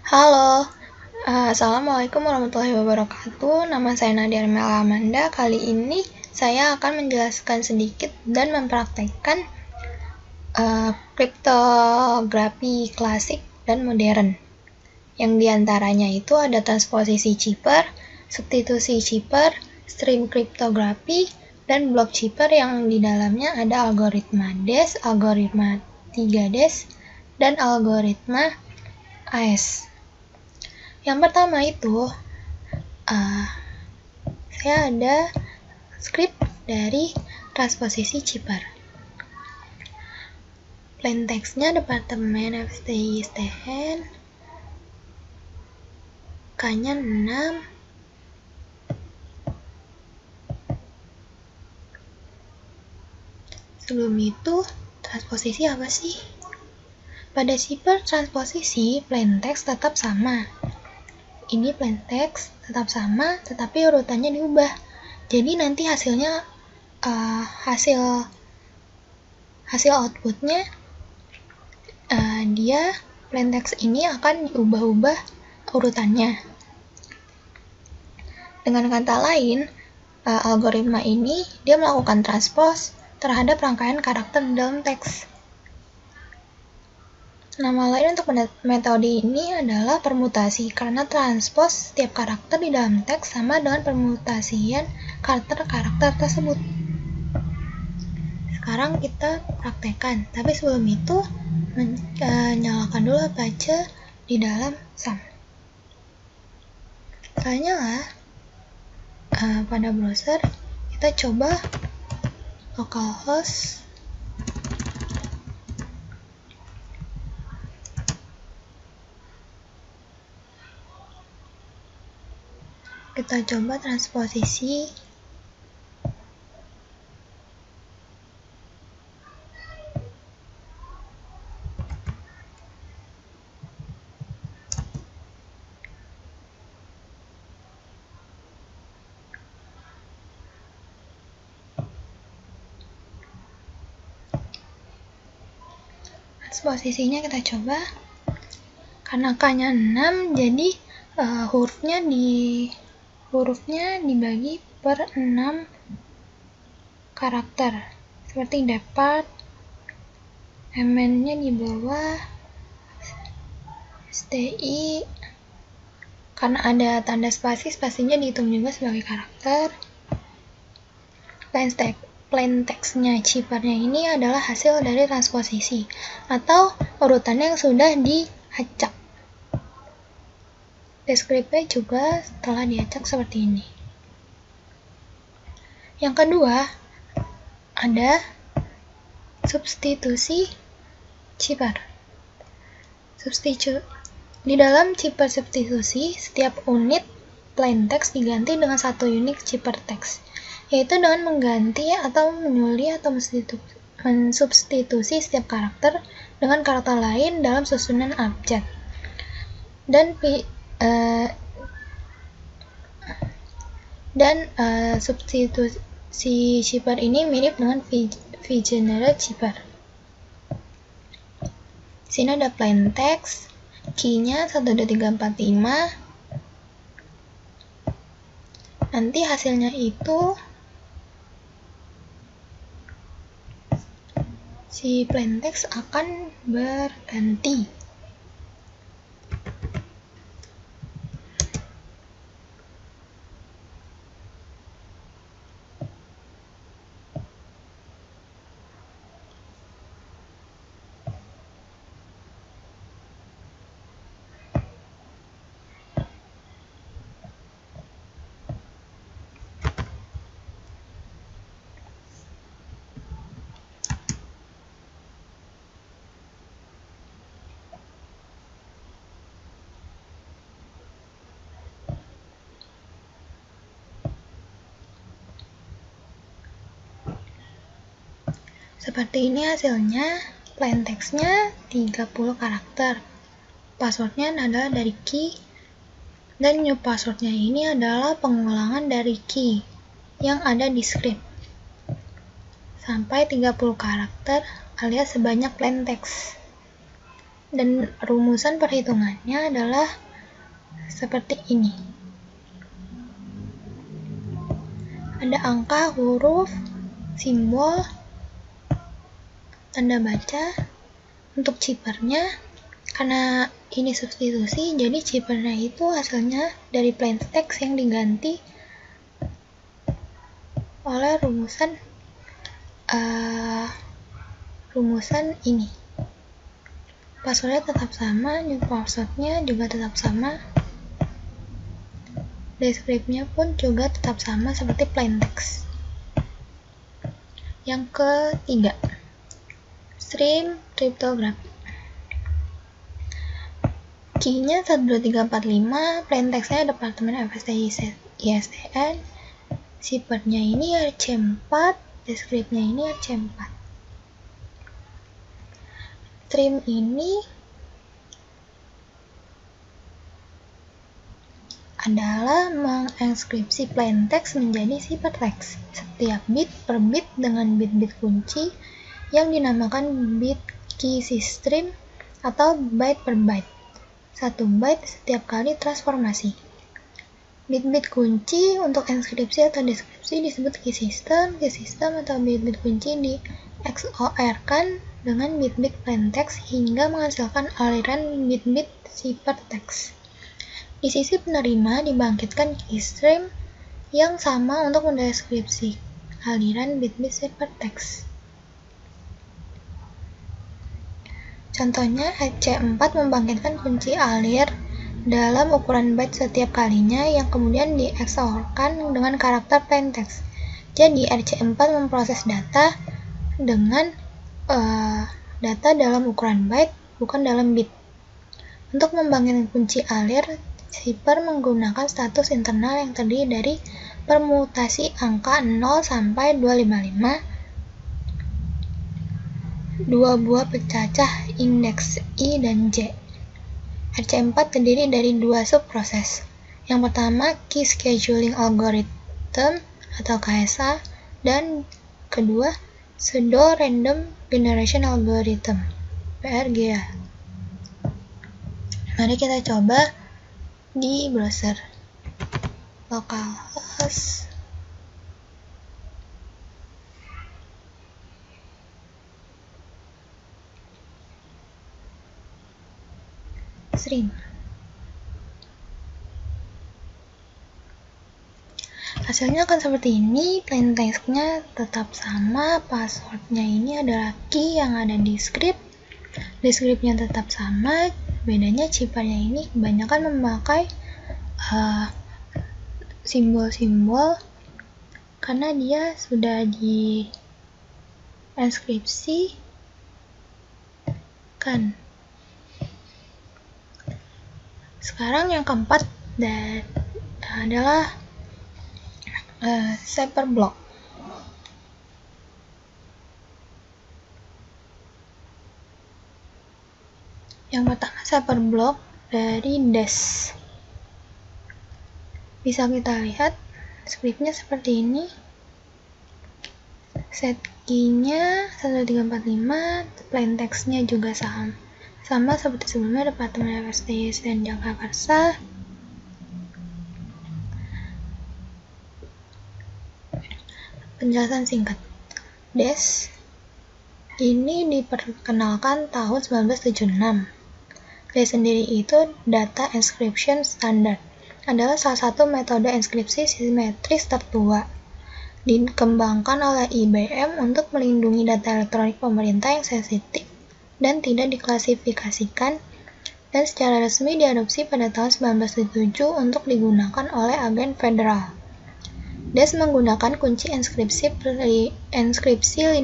Halo, Assalamualaikum warahmatullahi wabarakatuh. Nama saya Nadia Armela Amanda. Kali ini saya akan menjelaskan sedikit dan mempraktekkan kriptografi klasik dan modern. Yang diantaranya itu ada transposisi chipper, substitusi chipper, stream kriptografi, dan block chipper yang di dalamnya ada algoritma DES, algoritma 3DES, dan algoritma AES. Yang pertama itu saya ada script dari transposisi chipper. Plain text-nya Departemen FTI STN, K-nya 6, sebelum itu transposisi apa sih? Pada chipper transposisi plain text tetap sama. Ini plain text tetap sama, tetapi urutannya diubah. Jadi nanti hasilnya hasil outputnya dia plain text ini akan diubah-ubah urutannya. Dengan kata lain, algoritma ini dia melakukan transpose terhadap rangkaian karakter di dalam teks. Nama lain untuk metode ini adalah permutasi, karena transpose setiap karakter di dalam teks sama dengan permutasian karakter tersebut. Sekarang kita praktekkan, tapi sebelum itu nyalakan dulu Apache di dalam SAM. Setelah nyala, pada browser kita coba localhost kita coba transposisi transposisinya kita coba. Karena K-nya 6, jadi hurufnya dibagi per 6 karakter, seperti depart, MN-nya di bawah, STI, karena ada tanda spasi, spasinya dihitung juga sebagai karakter. Plain text-nya chipper-nya ini adalah hasil dari transposisi atau urutannya yang sudah diacak. Deskripsinya juga telah diacak seperti ini. Yang kedua, ada substitusi chipper. Di dalam chipper substitusi, setiap unit plain text diganti dengan satu unit chipper text, yaitu dengan mengganti atau menyuli atau mensubstitusi setiap karakter dengan karakter lain dalam susunan abjad. Substitusi chipper ini mirip dengan V-generate chipper. Di sini ada plain text, key-nya 12345. Nanti hasilnya itu si plain text akan berganti. Seperti ini hasilnya. Plain text-nya 30 karakter. Passwordnya adalah dari key, dan new passwordnya ini adalah pengulangan dari key yang ada di script sampai 30 karakter alias sebanyak plain text. Dan rumusan perhitungannya adalah seperti ini. Ada angka, huruf, simbol, tanda baca. Untuk chippernya, karena ini substitusi, jadi chippernya itu hasilnya dari plain text yang diganti oleh rumusan ini. Passwordnya tetap sama, passwordnya juga tetap sama. Deskripsinya pun juga tetap sama seperti plain text. Yang ketiga, stream cryptography. Key-nya 12345, plain text-nya Departemen FSTI ISTN, zipper-nya ini RC4, deskripsinya ini RC4. Stream ini adalah mengenskripsi plain text menjadi ciphertext. Setiap bit per bit dengan bit-bit kunci yang dinamakan bit key system atau byte per byte. 1 byte setiap kali transformasi. Bit-bit kunci untuk enskripsi atau deskripsi disebut key system atau bit-bit kunci di XOR-kan dengan bit-bit plain text hingga menghasilkan aliran bit-bit ciphertext. Di sisi penerima dibangkitkan keystream yang sama untuk mendeskripsi aliran bit-bit ciphertext. Contohnya, RC4 membangkitkan kunci alir dalam ukuran byte setiap kalinya yang kemudian di XOR-kan dengan karakter plain text. Jadi, RC4 memproses data dengan data dalam ukuran byte, bukan dalam bit. Untuk membangkitkan kunci alir, zipper menggunakan status internal yang terdiri dari permutasi angka 0 sampai 255, 2 buah pecacah indeks I dan J. RC4 terdiri dari 2 subproses. Yang pertama, Key Scheduling Algorithm atau KSA, dan kedua, Pseudo Random Generation Algorithm, PRGA. Mari kita coba di browser localhost stream. Hasilnya akan seperti ini. Plain text-nya tetap sama, passwordnya ini adalah key yang ada di script, deskripsinya tetap sama. Bedanya chippernya ini kebanyakan memakai simbol-simbol karena dia sudah di enskripsi kan. Sekarang yang keempat adalah cipher block. Yang pertama, cipher block dari DES. Bisa kita lihat scriptnya seperti ini. Set key-nya 12345, plain text-nya juga sama seperti sebelumnya, Departemen FSTI dan Jakarta. Penjelasan singkat. DES ini diperkenalkan tahun 1976. DES sendiri itu Data Encryption Standard, adalah salah satu metode enskripsi simetris tertua. Dikembangkan oleh IBM untuk melindungi data elektronik pemerintah yang sensitif dan tidak diklasifikasikan, dan secara resmi diadopsi pada tahun 1977 untuk digunakan oleh agen federal. DES menggunakan kunci enskripsi 56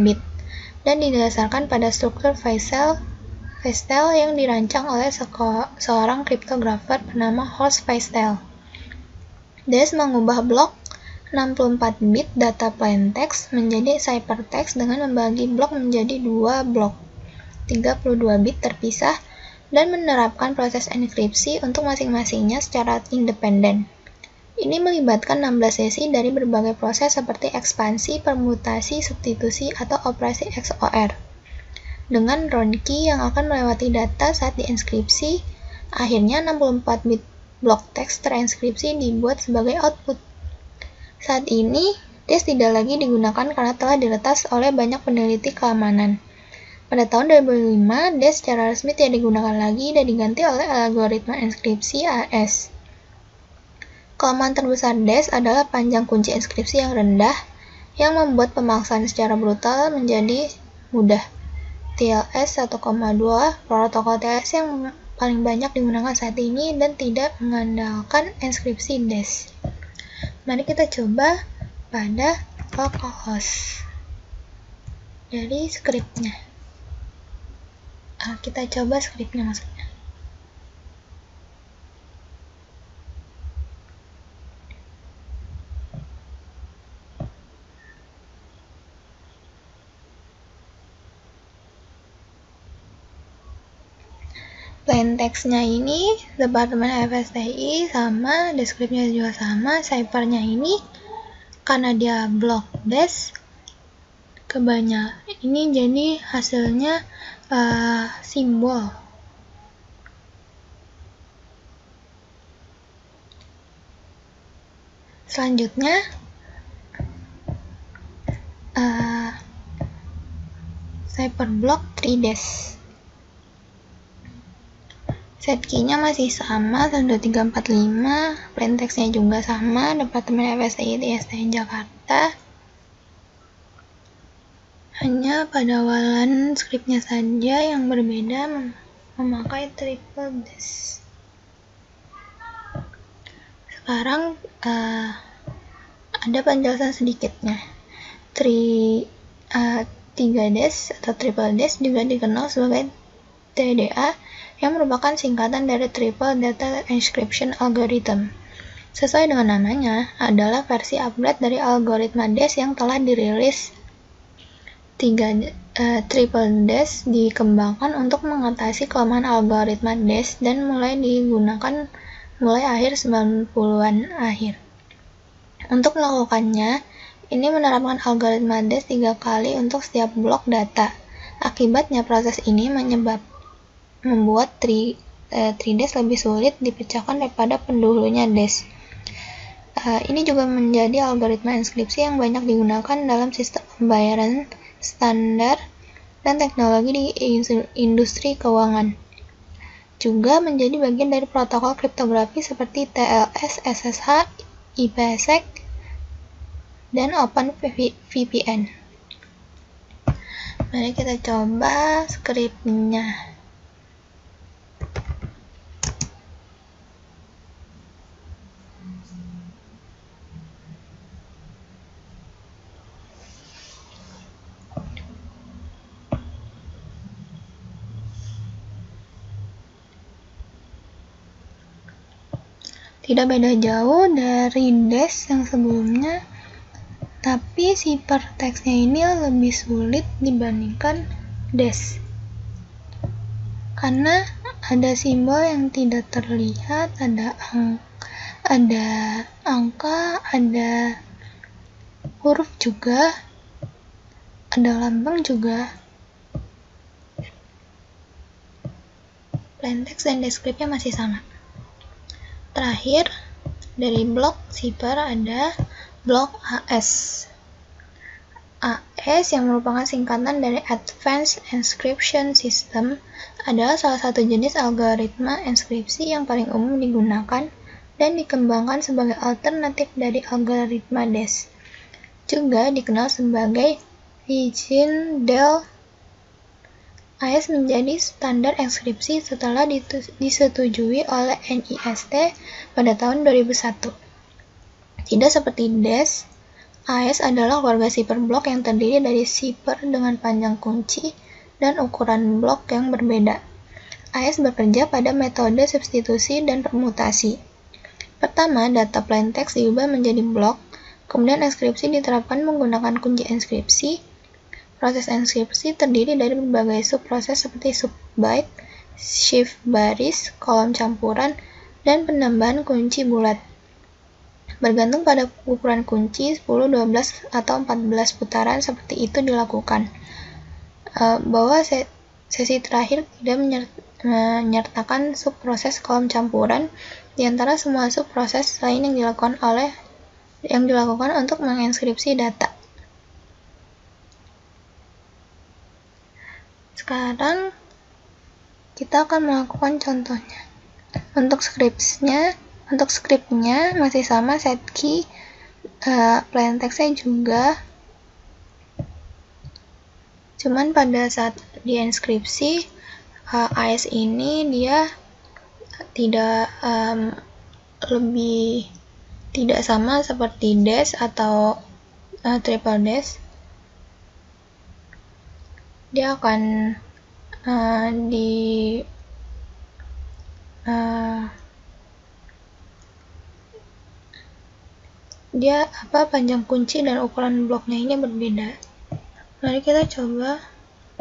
bit dan didasarkan pada struktur Feistel yang dirancang oleh seorang kriptografer bernama Horst Feistel. DES mengubah blok 64 bit data plain text menjadi ciphertext dengan membagi blok menjadi 2 blok 32 bit terpisah dan menerapkan proses enkripsi untuk masing-masingnya secara independen. Ini melibatkan 16 sesi dari berbagai proses seperti ekspansi, permutasi, substitusi, atau operasi XOR. dengan round key yang akan melewati data saat dienkripsi. Akhirnya 64 bit blok teks terinskripsi dibuat sebagai output. Saat ini, DES tidak lagi digunakan karena telah diretas oleh banyak peneliti keamanan. Pada tahun 2005, DES secara resmi tidak digunakan lagi dan diganti oleh algoritma inskripsi AES. Kelemahan terbesar DES adalah panjang kunci inskripsi yang rendah, yang membuat pemaksaan secara brutal menjadi mudah. TLS 1,2 protokol TLS yang paling banyak digunakan saat ini dan tidak mengandalkan inskripsi DES. Mari kita coba pada localhost. Jadi skripnya. Kita coba skripnya maksudnya. Plain text-nya ini Departemen FSTI sama, deskripsinya juga sama. Cipher-nya ini karena dia blok DES kebanyakan ini jadi hasilnya simbol. Selanjutnya cipher block 3DES. Set key-nya masih sama 12345, plain text-nya juga sama, Departemen FSTI ISTN Jakarta. Hanya pada walan skripnya saja yang berbeda memakai triple DES. Sekarang ada penjelasan sedikitnya. 3DES atau triple DES juga dikenal sebagai TDA, yang merupakan singkatan dari Triple Data Encryption Algorithm. Sesuai dengan namanya, adalah versi upgrade dari algoritma DES yang telah dirilis. Triple DES dikembangkan untuk mengatasi kelemahan algoritma DES dan mulai digunakan mulai akhir 90-an akhir. Untuk melakukannya, ini menerapkan algoritma DES 3 kali untuk setiap blok data. Akibatnya, proses ini membuat 3DES lebih sulit dipecahkan daripada pendahulunya DES. Ini juga menjadi algoritma inskripsi yang banyak digunakan dalam sistem pembayaran standar dan teknologi di industri keuangan. Juga menjadi bagian dari protokol kriptografi seperti TLS, SSH, IPsec, dan OpenVPN. Mari kita coba skripnya. Tidak beda jauh dari DES yang sebelumnya, tapi cipher text-nya ini lebih sulit dibandingkan DES. Karena ada simbol yang tidak terlihat, ada angka, ada huruf juga, ada lambang juga. Plain text dan deskripsinya masih sama. Terakhir, dari blok cipher ada blok AES. AES yang merupakan singkatan dari Advanced Encryption System adalah salah satu jenis algoritma inskripsi yang paling umum digunakan dan dikembangkan sebagai alternatif dari algoritma DES. Juga dikenal sebagai Legend-Dell. AES menjadi standar inskripsi setelah disetujui oleh NIST pada tahun 2001. Tidak seperti DES, AES adalah keluarga cipher blok yang terdiri dari cipher dengan panjang kunci dan ukuran blok yang berbeda. AES bekerja pada metode substitusi dan permutasi. Pertama, data plain text diubah menjadi blok, kemudian inskripsi diterapkan menggunakan kunci inskripsi. Proses inskripsi terdiri dari berbagai subproses seperti subbyte, shift baris, kolom campuran, dan penambahan kunci bulat. Bergantung pada ukuran kunci, 10, 12, atau 14 putaran seperti itu dilakukan. Bahwa Sesi terakhir tidak menyertakan subproses kolom campuran di antara semua subproses lain yang dilakukan untuk menginskripsi data. Sekarang kita akan melakukan contohnya. Untuk scriptnya masih sama, set key, plain text-nya juga. Cuman pada saat diinskripsi, AS ini dia tidak tidak sama seperti dash atau triple dash. Dia akan panjang kunci dan ukuran bloknya ini berbeda. Mari kita coba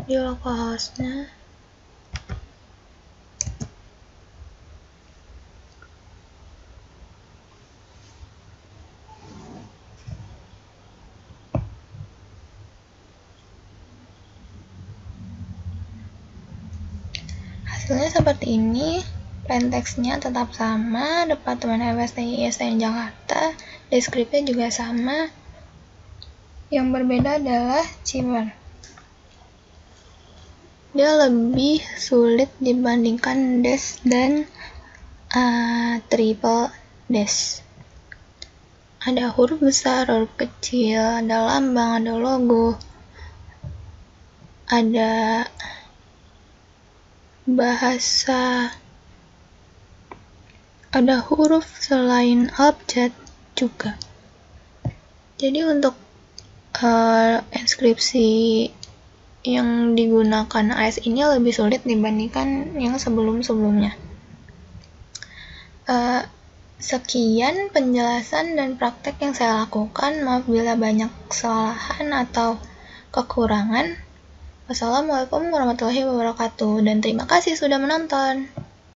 di localhost-nya. Hasilnya seperti ini. Plain text-nya tetap sama, Departemen FSTI ISTN Jakarta, deskripsinya juga sama. Yang berbeda adalah Cimer. Dia lebih sulit dibandingkan dash dan triple dash. Ada huruf besar, huruf kecil, ada lambang, ada logo, ada bahasa, ada huruf selain abjad juga. Jadi untuk inskripsi yang digunakan AS ini lebih sulit dibandingkan yang sebelum-sebelumnya. Sekian penjelasan dan praktek yang saya lakukan. Maaf bila banyak kesalahan atau kekurangan. Wassalamualaikum warahmatullahi wabarakatuh, dan terima kasih sudah menonton.